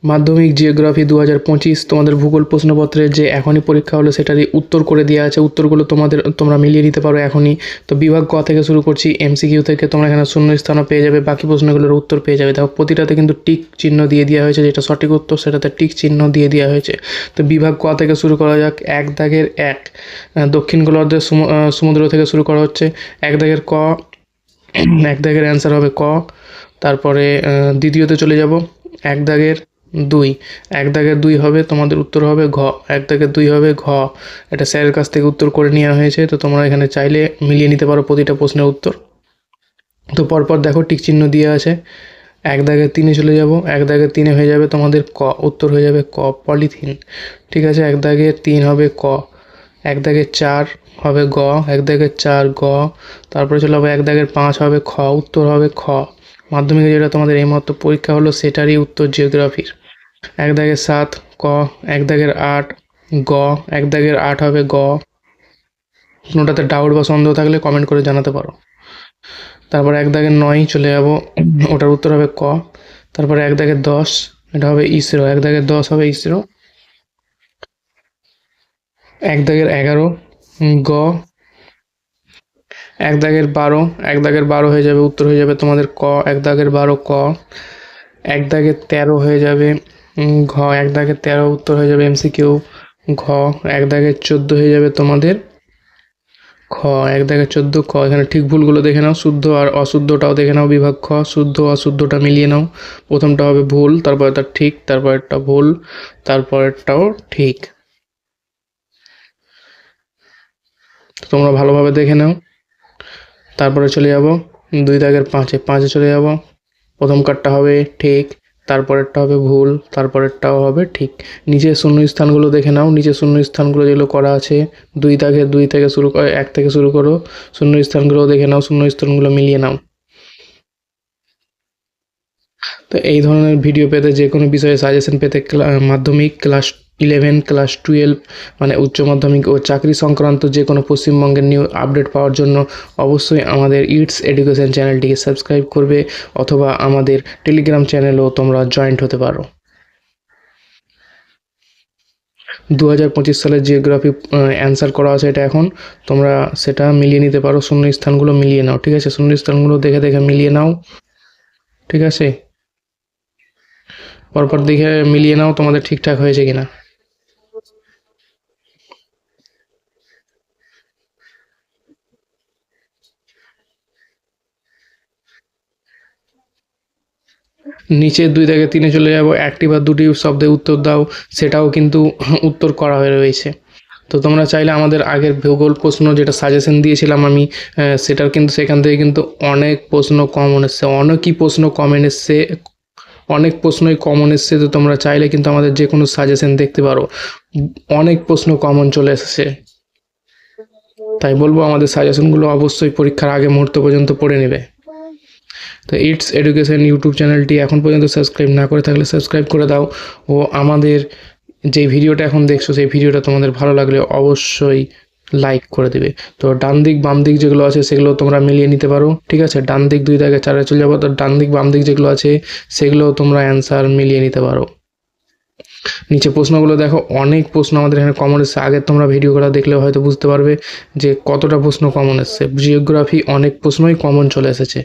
মাধ্যমিক জিওগ্রাফি 2025 তোমাদের ভূগোল প্রশ্নপত্রের যে এখনই পরীক্ষা হলো সেটারই উত্তর করে দেওয়া আছে। উত্তরগুলো তোমরা মিলিয়ে নিতে পারো এখনই। তো বিভাগ ক থেকে শুরু করছি। এমসিকিউ থেকে তোমরা এখানে শূন্য স্থানও পেয়ে যাবে, বাকি প্রশ্নগুলোর উত্তর পেয়ে যাবে। দেখো প্রতিটাতে কিন্তু টিক চিহ্ন দিয়ে দেওয়া হয়েছে, যেটা সঠিক উত্তর সেটাতে টিক চিহ্ন দিয়ে দেওয়া হয়েছে। তো বিভাগ ক থেকে শুরু করা যাক। 1-1 দক্ষিণ গোলার্ধের সমুদ্র থেকে শুরু করা হচ্ছে। 1-1 ক, 1-1 অ্যান্সার হবে ক। তারপরে দ্বিতীয়তে চলে যাব। 1-2, 1-2 হবে তোমাদের উত্তর হবে ঘ। 1-2 হবে ঘ। এটা স্যারের কাছ থেকে উত্তর করে নেওয়া হয়েছে, তো তোমরা এখানে চাইলে মিলিয়ে নিতে পারো প্রতিটা প্রশ্নের উত্তর। তো পরপর দেখো টিক চিহ্ন দিয়ে আছে। 1-3 চলে যাব। 1-3 হয়ে যাবে তোমাদের ক, উত্তর হয়ে যাবে ক, পলিথিন। ঠিক আছে, 1-3 হবে ক। 1-4 হবে গ, 1-4 গ। তারপরে চলে যাবো 1-5 হবে খ, উত্তর হবে খ। মাধ্যমিকে যেটা তোমাদের এই মাত্র পরীক্ষা হলো সেটারই উত্তর জিওগ্রাফির। 1-7 ক, 1-8 গ, 1-8 হবে গ। কোনোটাতে ডাউট বা সন্দেহ থাকলে কমেন্ট করে জানাতে পারো। তারপর 1-9 চলে যাব, ওটার উত্তর হবে ক। তারপরে 1-10 এটা হবে ইসরো, 1-10 হবে ইসরো। 1-11 গ। 1-12, 1-12 হয়ে যাবে, উত্তর হয়ে যাবে তোমাদের ক, 1-12 ক। 1-13 হয়ে যাবে ঘ, 1-13 উত্তর হয়ে যাবে এমসিকিউ ঘ। 1-14 হয়ে যাবে তোমাদের খ, 1-14 খ। এখানে ঠিক ভুলগুলো দেখে নাও, শুদ্ধ আর অশুদ্ধটাও দেখে নাও। বিভাগ খ, শুদ্ধ অশুদ্ধটা মিলিয়ে নাও। প্রথমটা হবে ভুল, তারপরেরটা ঠিক, তারপরেরটা ভুল, তারপরেরটাও ঠিক। তোমরা ভালোভাবে দেখে নাও। তারপরে চলে যাব 2-5-এ। 5-এ চলে যাব। প্রথম কার্ডটা হবে ঠিক, তারপরেরটা হবে ভুল, তারপরেরটাও হবে ঠিক। নিচের শূন্যস্থানগুলো দেখে নাও। নিচের শূন্যস্থানগুলো যেগুলো করা আছে 2 থেকে শুরু করে 1 থেকে শুরু করো। শূন্যস্থানগুলো দেখে নাও, শূন্যস্থানগুলো মিলিয়ে নাও। তো এই ধরনের ভিডিও পেতে, যে কোনো বিষয়ে সাজেশন পেতে মাধ্যমিক ক্লাস 11, ক্লাস 12 মানে উচ্চ মাধ্যমিক ও চাকরি সংক্রান্ত যে কোনো পশ্চিমবঙ্গের নিউ আপডেট পাওয়ার জন্য অবশ্যই আমাদের ইটস এডুকেশন চ্যানেলটিকে সাবস্ক্রাইব করবে, অথবা আমাদের টেলিগ্রাম চ্যানেলেও তোমরা জয়েন্ট হতে পারো। 2025 সালের জিওগ্রাফি অ্যান্সার করা আছে এটা এখন। তোমরা সেটা মিলিয়ে নিতে পারো, শূন্যস্থানগুলো মিলিয়ে নাও। ঠিক আছে, শূন্যস্থানগুলো দেখে দেখে মিলিয়ে নাও। ঠিক আছে, পরপর দেখে মিলিয়ে নাও তোমাদের ঠিকঠাক হয়েছে কিনা। নিচে 2-3 চলে যাব। একটি বা দুটি শব্দে উত্তর দাও, সেটাও কিন্তু উত্তর করা হয়ে রয়েছে। তো তোমরা চাইলে আমাদের আগের ভূগোল প্রশ্ন যেটা সাজেশন দিয়েছিলাম আমি, সেটার কিন্তু সেখান থেকে কিন্তু অনেক প্রশ্ন কমন এসছে, অনেক প্রশ্নই কমন এসছে। তো তোমরা চাইলে কিন্তু আমাদের যে কোনো সাজেশন দেখতে পারো, অনেক প্রশ্ন কমন চলে এসেছে। তাই বলবো আমাদের সাজেশনগুলো অবশ্যই পরীক্ষার আগে মুহূর্ত পর্যন্ত পড়ে নেবে। তো ইটস এডুকেশন ইউটিউব চ্যানেলটি এখন পর্যন্ত সাবস্ক্রাইব না করে থাকলে সাবস্ক্রাইব করে দাও। ও আমাদের যে ভিডিওটা এখন দেখছো সেই ভিডিওটা তোমাদের ভালো লাগলে অবশ্যই লাইক করে দেবে। তো ডান দিক বাম দিক যেগুলো আছে সেগুলো তোমরা মিলিয়ে নিতে পারো। ঠিক আছে, ডান দিক 2-4 চলে যাবো। তো ডান দিক বাম দিক যেগুলো আছে সেগুলো তোমরা অ্যান্সার মিলিয়ে নিতে পারো। নিচে প্রশ্নগুলো দেখো, অনেক প্রশ্ন আমাদের এখানে কমন এসছে। আগে তোমরা ভিডিওগুলো দেখলে হয়তো বুঝতে পারবে যে কতটা প্রশ্ন কমন এসছে। জিওগ্রাফি অনেক প্রশ্নই কমন চলে এসেছে।